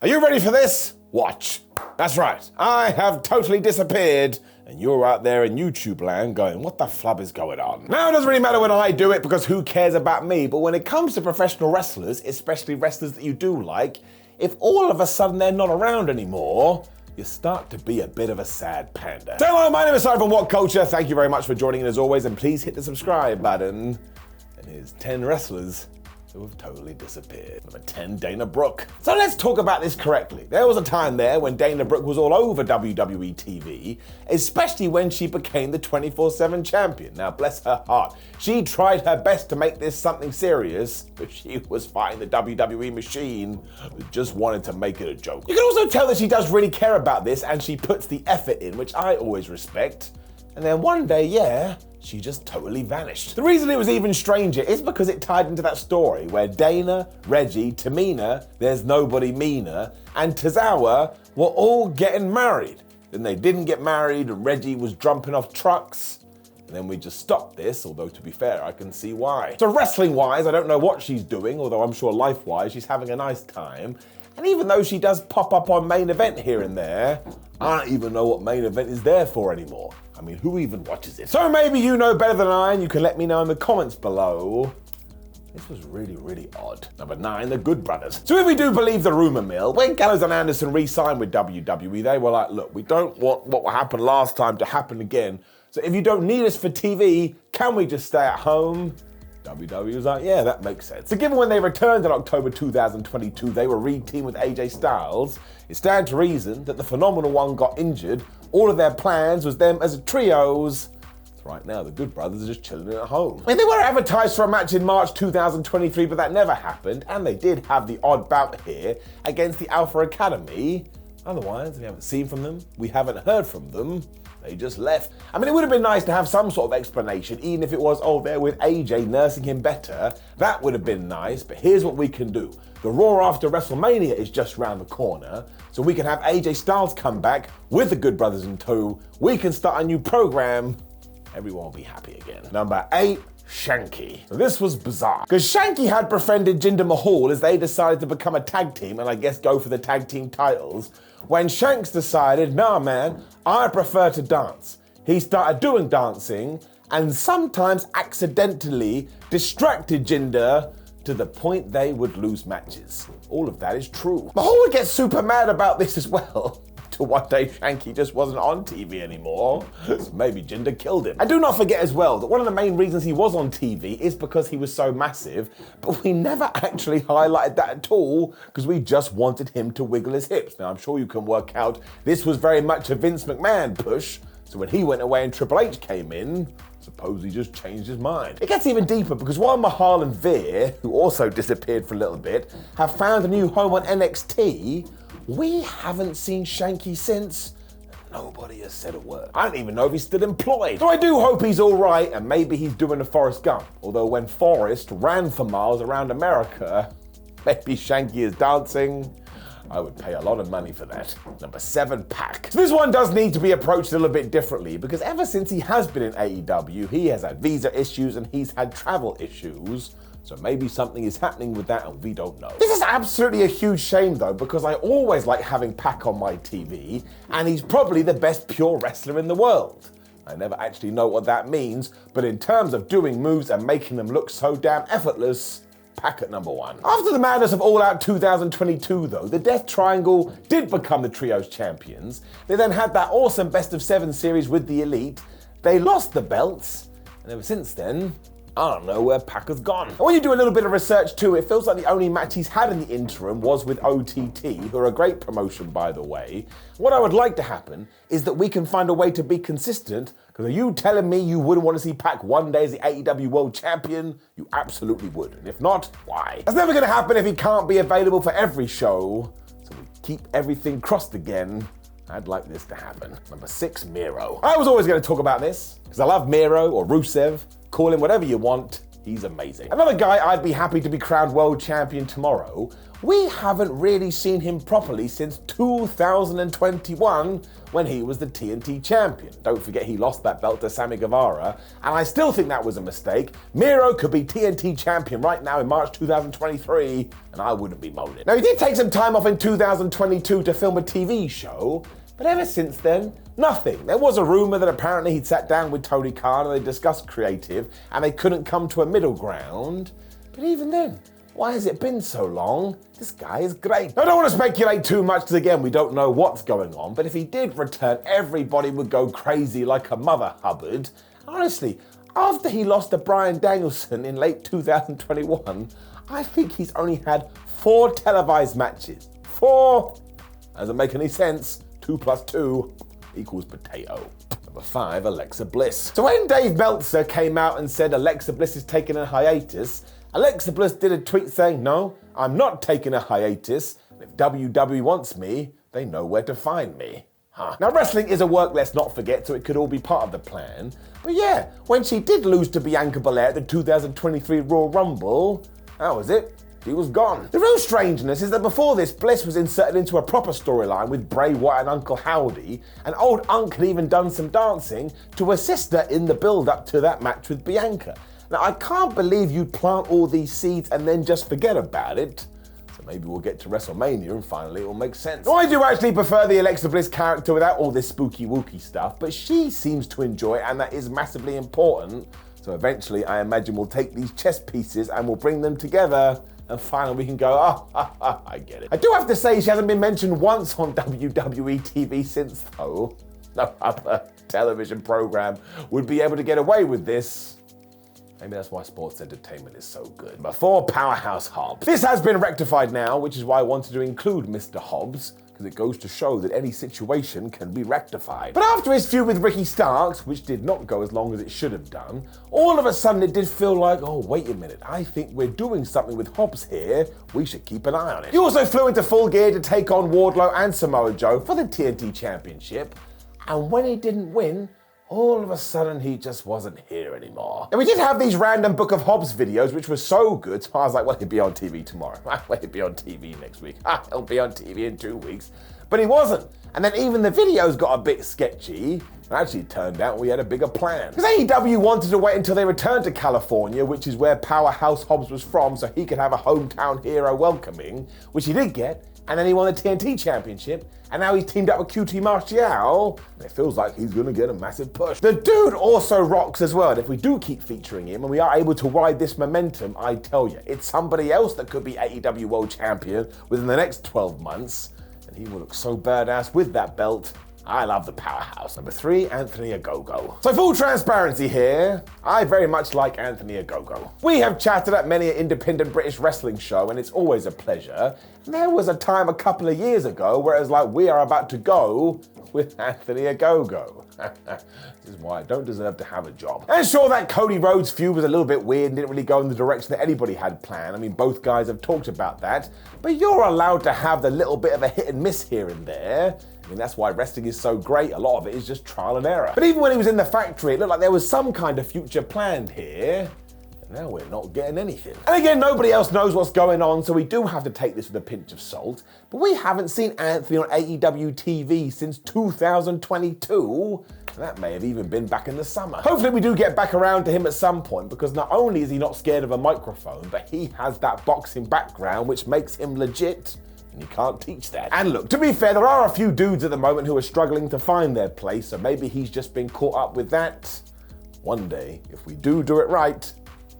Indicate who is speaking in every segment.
Speaker 1: Are you ready for this? Watch. That's right. I have totally disappeared, and you're out there in YouTube land going, what the flub is going on? Now, it doesn't really matter when I do it because who cares about me, but when it comes to professional wrestlers, especially wrestlers that you do like, if all of a sudden they're not around anymore, you start to be a bit of a sad panda. So hello, my name is Simon from What Culture. Thank you very much for joining in as always, and please hit the subscribe button. And here's 10 wrestlers who have totally disappeared. Number 10, Dana Brooke. So let's talk about this correctly. There was a time there when Dana Brooke was all over WWE TV, especially when she became the 24/7 champion. Now, bless her heart, she tried her best to make this something serious, but she was fighting the WWE machine that just wanted to make it a joke. You can also tell that she does really care about this, and she puts the effort in, which I always respect. And then one day, she just totally vanished. The reason it was even stranger is because it tied into that story where Dana, Reggie, Tamina, there's nobody meaner, and Tozawa were all getting married. Then they didn't get married and Reggie was jumping off trucks. And then we just stopped this, although to be fair, I can see why. So wrestling-wise, I don't know what she's doing, although I'm sure life-wise, she's having a nice time. And even though she does pop up on Main Event here and there, I don't even know what Main Event is there for anymore. I mean, who even watches it? So maybe you know better than I, and you can let me know in the comments below. This was really, really odd. Number 9, the Good Brothers. So if we do believe the rumor mill, when Gallows and Anderson re-signed with WWE, they were like, look, we don't want what happened last time to happen again. So if you don't need us for TV, can we just stay at home? WWE was like, yeah, that makes sense. So given when they returned in October 2022, they were re-teamed with AJ Styles, it stands to reason that the Phenomenal One got injured. All of their plans was them as a trios. So right now, the Good Brothers are just chilling at home. I mean, they were advertised for a match in March 2023, but that never happened. And they did have the odd bout here against the Alpha Academy. Otherwise, we haven't seen from them. We haven't heard from them. They just left. I mean, it would have been nice to have some sort of explanation, even if it was, oh, they're with AJ nursing him better. That would have been nice, but here's what we can do. The Raw after WrestleMania is just round the corner, so we can have AJ Styles come back with the Good Brothers in tow. We can start a new program. Everyone will be happy again. Number 8, Shanky. So this was bizarre, because Shanky had befriended Jinder Mahal as they decided to become a tag team and I guess go for the tag team titles, when Shanks decided, nah man, I prefer to dance. He started doing dancing and sometimes accidentally distracted Jinder to the point they would lose matches. All of that is true. Mahal would get super mad about this as well. To one day Shanky just wasn't on TV anymore, so maybe Jinder killed him. And do not forget as well that one of the main reasons he was on TV is because he was so massive, but we never actually highlighted that at all because we just wanted him to wiggle his hips. Now I'm sure you can work out this was very much a Vince McMahon push, so when he went away and Triple H came in, suppose he just changed his mind. It gets even deeper because while Mahal and Veer, who also disappeared for a little bit, have found a new home on NXT, we haven't seen Shanky since. Nobody has said a word. I don't even know if he's still employed. So I do hope he's all right, and maybe he's doing a Forrest Gump. Although when Forrest ran for miles around America, maybe Shanky is dancing. I would pay a lot of money for that. Number 7, Pac. So this one does need to be approached a little bit differently because ever since he has been in AEW, he has had visa issues and he's had travel issues. So maybe something is happening with that and we don't know. This is absolutely a huge shame though, because I always like having Pac on my TV and he's probably the best pure wrestler in the world. I never actually know what that means, but in terms of doing moves and making them look so damn effortless, Pac at number 1. After the madness of All Out 2022 though, the Death Triangle did become the Trios champions. They then had that awesome Best of 7 series with the Elite. They lost the belts, and ever since then, I don't know where Pac has gone. And when you do a little bit of research too, it feels like the only match he's had in the interim was with OTT, who are a great promotion by the way. What I would like to happen is that we can find a way to be consistent, because are you telling me you wouldn't want to see Pac one day as the AEW World Champion? You absolutely would. And if not, why? That's never gonna happen if he can't be available for every show. So we keep everything crossed again. I'd like this to happen. Number 6, Miro. I was always gonna talk about this, because I love Miro or Rusev. Call him whatever you want. He's amazing. Another guy I'd be happy to be crowned world champion tomorrow. We haven't really seen him properly since 2021 when he was the TNT champion. Don't forget he lost that belt to Sammy Guevara, and I still think that was a mistake. Miro could be TNT champion right now in March 2023, and I wouldn't be moaning. Now, he did take some time off in 2022 to film a TV show, but ever since then, nothing. There was a rumor that apparently he'd sat down with Tony Khan and they discussed creative, and they couldn't come to a middle ground. But even then, why has it been so long? This guy is great. I don't want to speculate too much because, again, we don't know what's going on, but if he did return, everybody would go crazy like a mother hubbard. Honestly, after he lost to Bryan Danielson in late 2021, I think he's only had 4 televised matches. 4! Doesn't make any sense. 2 + 2 equals potato. Number 5, Alexa Bliss. So when Dave Meltzer came out and said Alexa Bliss is taking a hiatus, Alexa Bliss did a tweet saying, "No, I'm not taking a hiatus. If WWE wants me, they know where to find me." Now, wrestling is a work, let's not forget, so it could all be part of the plan. But yeah, when she did lose to Bianca Belair at the 2023 Royal Rumble, that was it. She was gone. The real strangeness is that before this, Bliss was inserted into a proper storyline with Bray Wyatt and Uncle Howdy, and old Unc had even done some dancing to assist her in the build-up to that match with Bianca. Now, I can't believe you'd plant all these seeds and then just forget about it. So maybe we'll get to WrestleMania and finally it will make sense. Now, I do actually prefer the Alexa Bliss character without all this spooky wooky stuff, but she seems to enjoy it, and that is massively important. So eventually, I imagine we'll take these chess pieces and we'll bring them together, and finally we can go, I get it. I do have to say she hasn't been mentioned once on WWE TV since, though. No other television program would be able to get away with this. Maybe that's why sports entertainment is so good. Number 4, Powerhouse Hobbs. This has been rectified now, which is why I wanted to include Mr. Hobbs, because it goes to show that any situation can be rectified. But after his feud with Ricky Starks, which did not go as long as it should have done, all of a sudden it did feel like, oh, wait a minute, I think we're doing something with Hobbs here. We should keep an eye on it. He also flew into Full Gear to take on Wardlow and Samoa Joe for the TNT Championship, and when he didn't win, all of a sudden, he just wasn't here anymore. And we did have these random Book of Hobbs videos, which were so good, so I was like, well, he'll be on TV tomorrow. Well, he'll be on TV next week. He'll be on TV in 2 weeks. But he wasn't. And then even the videos got a bit sketchy. And actually, it turned out we had a bigger plan. Because AEW wanted to wait until they returned to California, which is where Powerhouse Hobbs was from, so he could have a hometown hero welcoming, which he did get. And then he won the TNT Championship, and now he's teamed up with QT Marshall, and it feels like he's gonna get a massive push. The dude also rocks as well, and if we do keep featuring him and we are able to ride this momentum, I tell you, it's somebody else that could be AEW World Champion within the next 12 months, and he will look so badass with that belt. I love the Powerhouse. Number 3, Anthony Agogo. So full transparency here, I very much like Anthony Agogo. We have chatted at many an independent British wrestling show, and it's always a pleasure. And there was a time a couple of years ago where it was like, we are about to go with Anthony Agogo. This is why I don't deserve to have a job. And sure, that Cody Rhodes feud was a little bit weird and didn't really go in the direction that anybody had planned. I mean, both guys have talked about that. But you're allowed to have the little bit of a hit and miss here and there. I mean, that's why wrestling is so great. A lot of it is just trial and error. But even when he was in the factory, it looked like there was some kind of future planned here. And now we're not getting anything. And again, nobody else knows what's going on, so we do have to take this with a pinch of salt. But we haven't seen Anthony on AEW TV since 2022. And that may have even been back in the summer. Hopefully we do get back around to him at some point, because not only is he not scared of a microphone, but he has that boxing background, which makes him legit. You can't teach that. And look, to be fair, there are a few dudes at the moment who are struggling to find their place, so maybe he's just been caught up with that. One day, if we do it right,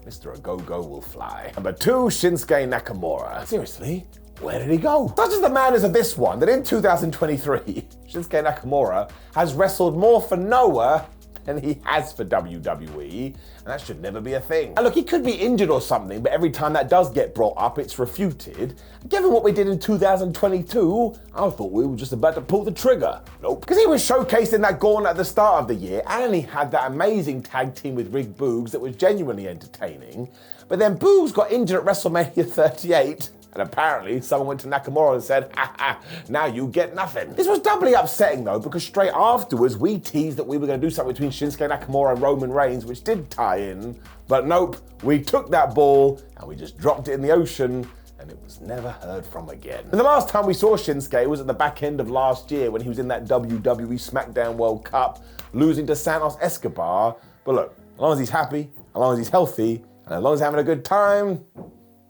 Speaker 1: Mr. Agogo will fly. Number 2, Shinsuke Nakamura. Seriously, where did he go? Such is the madness of this one, that in 2023, Shinsuke Nakamura has wrestled more for Noah than he has for WWE, and that should never be a thing. And look, he could be injured or something, but every time that does get brought up, it's refuted. Given what we did in 2022, I thought we were just about to pull the trigger. Nope. Because he was showcased in that gauntlet at the start of the year, and he had that amazing tag team with Rick Boogs that was genuinely entertaining. But then Boogs got injured at WrestleMania 38, And apparently someone went to Nakamura and said, ha ha, now you get nothing. This was doubly upsetting though, because straight afterwards we teased that we were going to do something between Shinsuke Nakamura and Roman Reigns, which did tie in, but nope, we took that ball and we just dropped it in the ocean and it was never heard from again. And the last time we saw Shinsuke was at the back end of last year when he was in that WWE SmackDown World Cup, losing to Santos Escobar. But look, as long as he's happy, as long as he's healthy, and as long as he's having a good time,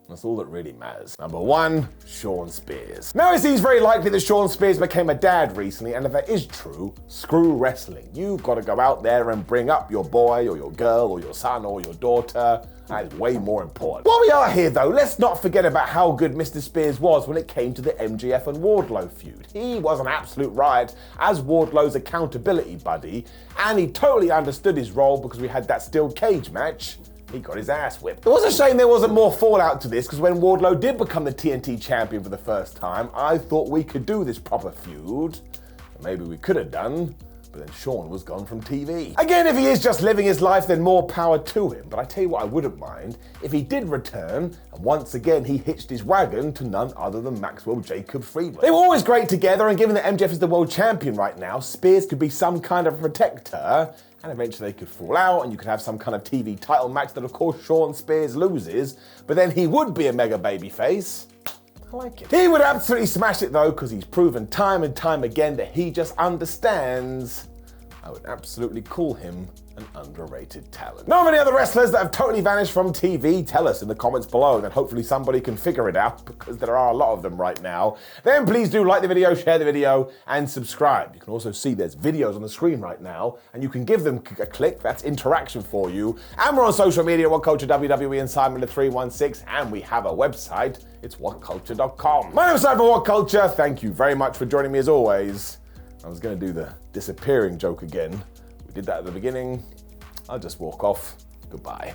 Speaker 1: that's all that really matters. Number 1, Shawn Spears. Now it seems very likely that Shawn Spears became a dad recently, and if that is true, screw wrestling. You've got to go out there and bring up your boy or your girl or your son or your daughter. That is way more important. While we are here though, let's not forget about how good Mr. Spears was when it came to the MJF and Wardlow feud. He was an absolute riot as Wardlow's accountability buddy, and he totally understood his role because we had that steel cage match. He got his ass whipped. It was a shame there wasn't more fallout to this, because when Wardlow did become the TNT champion for the first time, I thought we could do this proper feud. Maybe we could have done, but then Shawn was gone from TV. Again, if he is just living his life, then more power to him. But I tell you what I wouldn't mind, if he did return, and once again he hitched his wagon to none other than Maxwell Jacob Friedland. They were always great together, and given that MJF is the world champion right now, Spears could be some kind of protector, and eventually they could fall out and you could have some kind of TV title match that of course Shawn Spears loses, but then he would be a mega babyface. I like it. He would absolutely smash it though, because he's proven time and time again that he just understands. I would absolutely call him an underrated talent. Know of any other wrestlers that have totally vanished from TV? Tell us in the comments below, then hopefully somebody can figure it out, because there are a lot of them right now. Then please do like the video, share the video, and subscribe. You can also see there's videos on the screen right now, and you can give them a click. That's interaction for you. And we're on social media, What Culture WWE and Simon316, and we have a website. It's whatculture.com. My name is Simon for What Culture. Thank you very much for joining me as always. I was going to do the disappearing joke again. We did that at the beginning. I'll just walk off. Goodbye.